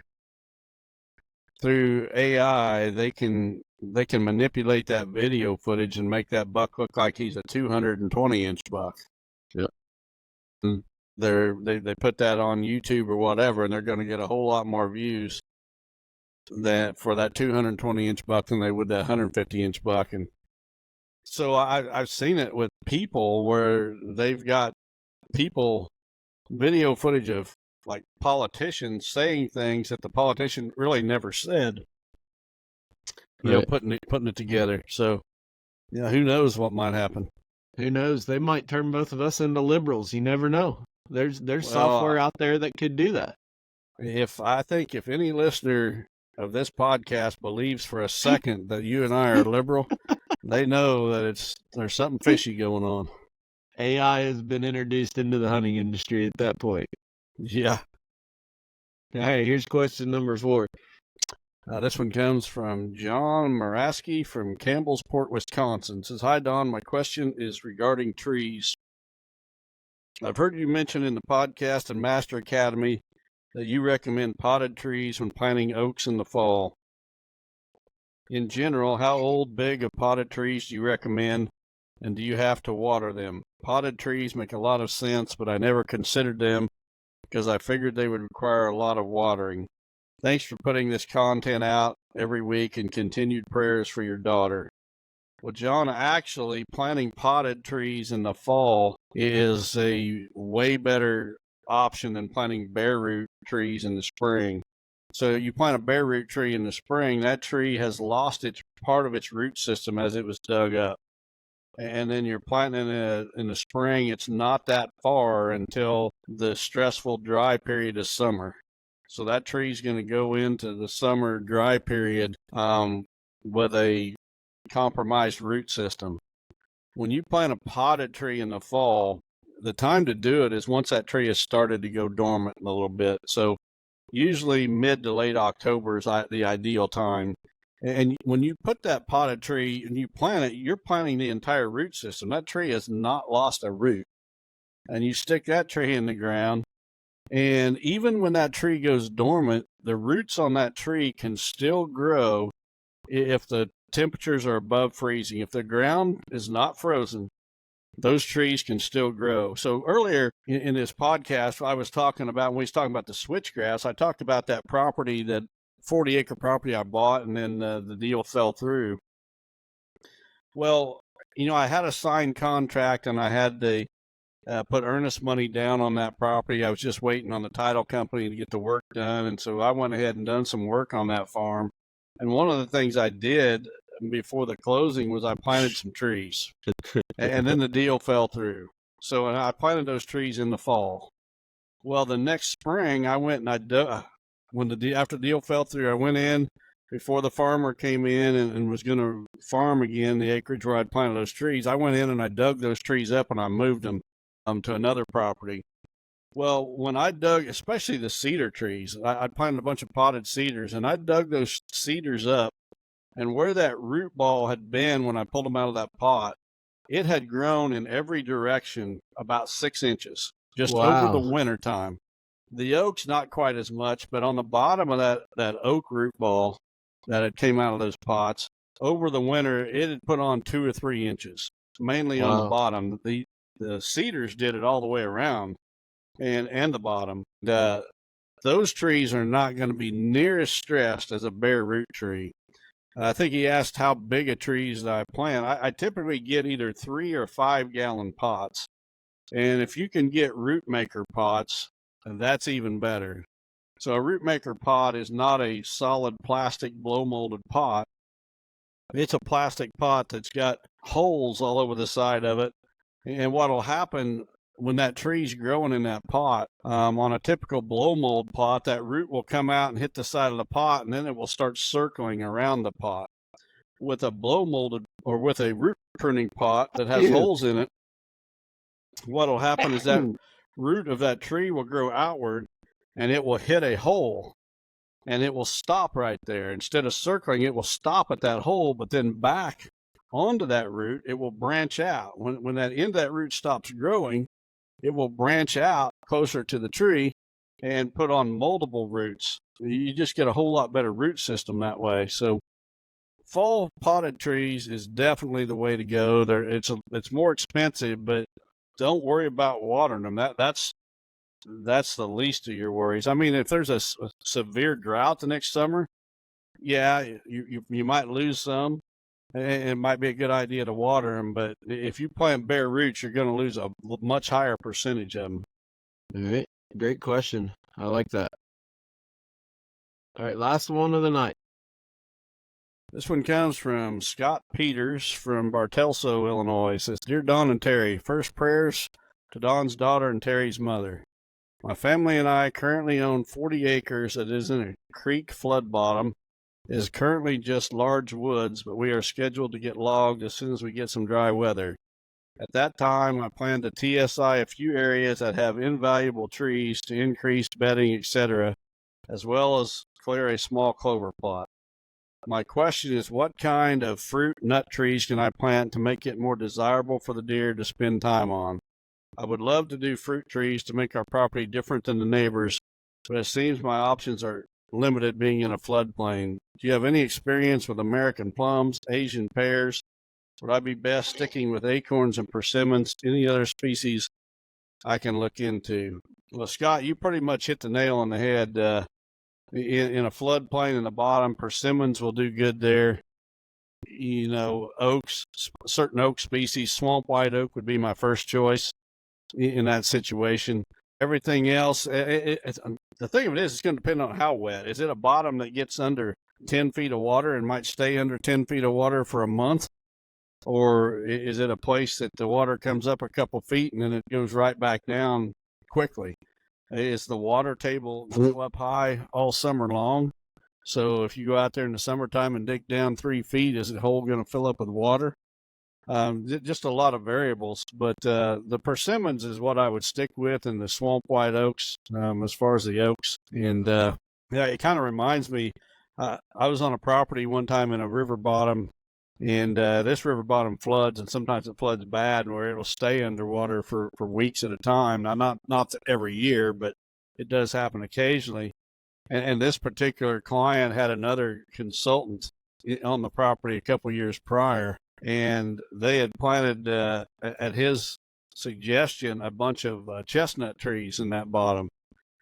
Through AI, they can manipulate that video footage and make that buck look like he's a 220-inch buck. Yep. And they put that on YouTube or whatever, and they're going to get a whole lot more views for that 220-inch buck than they would that 150-inch buck. And so I've seen it with people where they've got video footage of like politicians saying things that the politician really never said. Putting it together. So, who knows what might happen? Who knows? They might turn both of us into liberals. You never know. There's software out there that could do that. If any listener of this podcast believes for a second that you and I are liberal, they know that there's something fishy going on. AI has been introduced into the hunting industry at that point. Yeah. Hey, here's question number 4. This one comes from John Maraski from Campbellsport, Wisconsin. It says, "Hi, Don. My question is regarding trees. I've heard you mention in the podcast and Master Academy that you recommend potted trees when planting oaks in the fall. In general, how old, big of potted trees do you recommend, and do you have to water them? Potted trees make a lot of sense, but I never considered them because I figured they would require a lot of watering. Thanks for putting this content out every week, and continued prayers for your daughter." Well, John, actually planting potted trees in the fall is a way better option than planting bare root trees in the spring. So you plant a bare root tree in the spring, that tree has lost its part of its root system as it was dug up. And then you're planting it in the spring, it's not that far until the stressful dry period of summer. So that tree is going to go into the summer dry period with a compromised root system. When you plant a potted tree in the fall, the time to do it is once that tree has started to go dormant a little bit. So usually mid to late October is the ideal time. And when you put that potted tree and you plant it, you're planting the entire root system. That tree has not lost a root. And you stick that tree in the ground, and even when that tree goes dormant, the roots on that tree can still grow if the temperatures are above freezing. If the ground is not frozen, those trees can still grow. So earlier in this podcast, when we was talking about the switchgrass, I talked about that property, that 40-acre property I bought, and then the deal fell through. Well, I had a signed contract, and I had to put earnest money down on that property. I was just waiting on the title company to get the work done, and so I went ahead and done some work on that farm. And one of the things I did before the closing was I planted some trees, and then the deal fell through. So I planted those trees in the fall. Well, the next spring I went and I dug. After the deal fell through, I went in before the farmer came in and was going to farm again the acreage where I'd planted those trees. I went in and I dug those trees up and I moved them to another property. Well, when I dug, especially the cedar trees, I planted a bunch of potted cedars, and I dug those cedars up, and where that root ball had been when I pulled them out of that pot, it had grown in every direction about 6 inches just over the winter time. The oaks, not quite as much, but on the bottom of that oak root ball that had came out of those pots, over the winter, it had put on 2 or 3 inches, mainly on the bottom. The cedars did it all the way around and the bottom. Those trees are not going to be near as stressed as a bare root tree. I think he asked how big a trees that I plant. I typically get either 3 or 5 gallon pots. And if you can get root maker pots, that's even better. So a root maker pot is not a solid plastic blow molded pot. It's a plastic pot that's got holes all over the side of it. And what will happen when that tree's growing in that pot, on a typical blow mold pot, that root will come out and hit the side of the pot, and then it will start circling around the pot. With a blow molded or with a root pruning pot that has holes in it, what will happen is that root of that tree will grow outward, and it will hit a hole, and it will stop right there. Instead of circling, it will stop at that hole, but then back onto that root, it will branch out. When that end of that root stops growing, it will branch out closer to the tree and put on multiple roots. You just get a whole lot better root system that way. So fall potted trees is definitely the way to go. It's more expensive, but don't worry about watering them. That's the least of your worries. I mean, if there's a severe drought the next summer, yeah, you might lose some. It might be a good idea to water them, but if you plant bare roots, you're going to lose a much higher percentage of them. All right. Great question. I like that. All right. Last one of the night. This one comes from Scott Peters from Bartelso, Illinois. It says, Dear Don and Terry, first prayers to Don's daughter and Terry's mother. My family and I currently own 40 acres that is in a creek flood bottom. It is currently just large woods, but we are scheduled to get logged as soon as we get some dry weather. At that time, I plan to TSI a few areas that have invaluable trees to increase bedding, etc., as well as clear a small clover plot. My question is, what kind of fruit nut trees can I plant to make it more desirable for the deer to spend time on? I would love to do fruit trees to make our property different than the neighbors, but it seems my options are limited being in a floodplain. Do you have any experience with American plums, Asian pears? Would I be best sticking with acorns and persimmons? Any other species I can look into? Well, Scott, you pretty much hit the nail on the head. In a floodplain in the bottom, persimmons will do good there. oaks, certain oak species. Swamp white oak would be my first choice in that situation. Everything else, the thing of it is, it's going to depend on how wet. Is it a bottom that gets under 10 feet of water and might stay under 10 feet of water for a month? Or is it a place that the water comes up a couple feet and then it goes right back down quickly? Is the water table up high all summer long? So if you go out there in the summertime and dig down 3 feet, is the hole going to fill up with water? Just a lot of variables, but the persimmons is what I would stick with, and the swamp white oaks as far as the oaks. And it kind of reminds me, I was on a property one time in a river bottom, and this river bottom floods, and sometimes it floods bad where it'll stay underwater for weeks at a time. Now, not every year, but it does happen occasionally. And this particular client had another consultant on the property a couple years prior, and they had planted, at his suggestion, a bunch of chestnut trees in that bottom.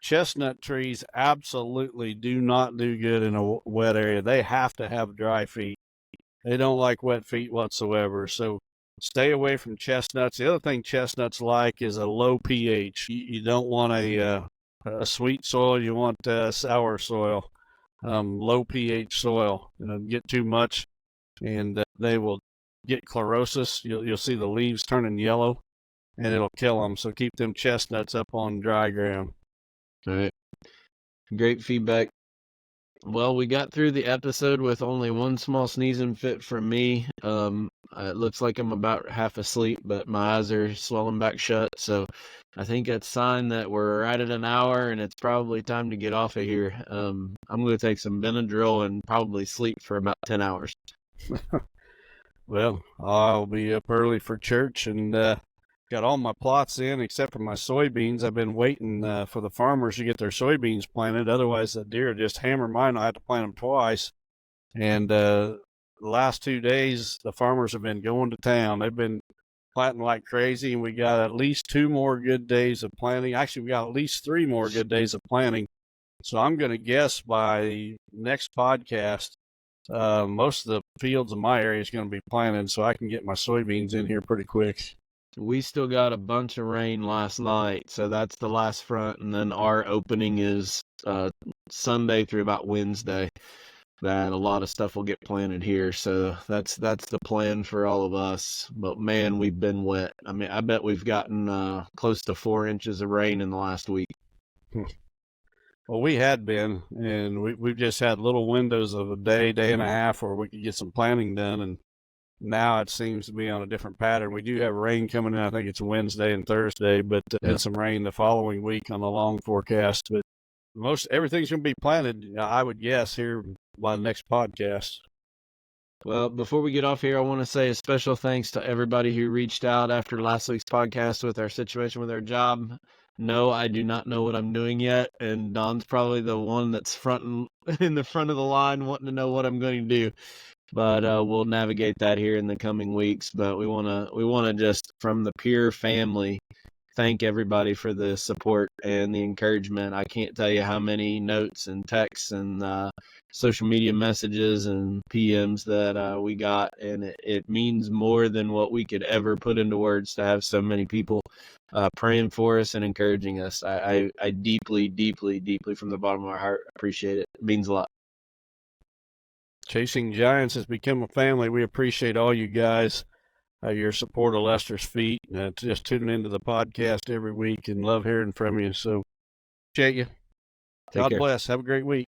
Chestnut trees absolutely do not do good in a wet area. They have to have dry feet. They don't like wet feet whatsoever. So stay away from chestnuts. The other thing chestnuts like is a low pH. You don't want a sweet soil. You want sour soil, low pH soil. Get too much, and they will get chlorosis. You'll see the leaves turning yellow, and it'll kill them. So keep them chestnuts up on dry ground. All right. Great feedback. Well, we got through the episode with only one small sneezing fit from me. It looks like I'm about half asleep, but my eyes are swelling back shut. So I think that's a sign that we're right at an hour, and it's probably time to get off of here. I'm going to take some Benadryl and probably sleep for about 10 hours. Well, I'll be up early for church, and got all my plots in except for my soybeans. I've been waiting for the farmers to get their soybeans planted. Otherwise, the deer just hammer mine. I have to plant them twice. And the last 2 days, the farmers have been going to town. They've been planting like crazy, and we got at least 2 more good days of planting. Actually, we got at least 3 more good days of planting. So I'm going to guess by next podcast, most of the fields in my area is going to be planted, so I can get my soybeans in here pretty quick. We still got a bunch of rain last night, so that's the last front, and then our opening is Sunday through about Wednesday. That a lot of stuff will get planted here, so that's the plan for all of us. But man, we've been wet. I mean, I bet we've gotten close to 4 inches of rain in the last week. Well, we had been, and we've just had little windows of a day and a half where we could get some planting done, and now it seems to be on a different pattern. We do have rain coming in. I think it's Wednesday and Thursday, but and some rain the following week on the long forecast. But everything's going to be planted, I would guess, here by the next podcast. Well, before we get off here, I want to say a special thanks to everybody who reached out after last week's podcast with our situation with our job. No, I do not know what I'm doing yet, and Don's probably the one that's in the front of the line wanting to know what I'm going to do. But we'll navigate that here in the coming weeks. But we wanna just, from the Pure family, thank everybody for the support and the encouragement. I can't tell you how many notes and texts and social media messages and PMs that we got, and it means more than what we could ever put into words to have so many people praying for us and encouraging us. I deeply, deeply, deeply from the bottom of my heart appreciate it. It means a lot. Chasing Giants has become a family. We appreciate all you guys, your support of Lester's Feet, just tuning into the podcast every week, and love hearing from you. So appreciate you. God bless. Have a great week.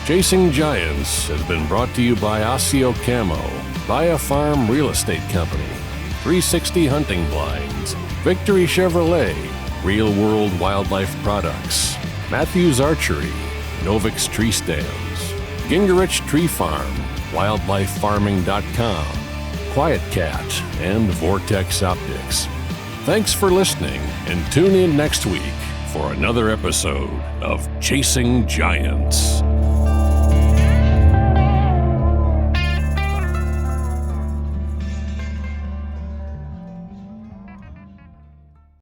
Chasing Giants has been brought to you by Osseo Camo, Via Farm Real Estate Company, 360 Hunting Blinds, Victory Chevrolet, Real World Wildlife Products, Matthews Archery, Novix Tree Stands, Gingerich Tree Farm, WildlifeFarming.com, Quiet Cat, and Vortex Optics. Thanks for listening, and tune in next week for another episode of Chasing Giants.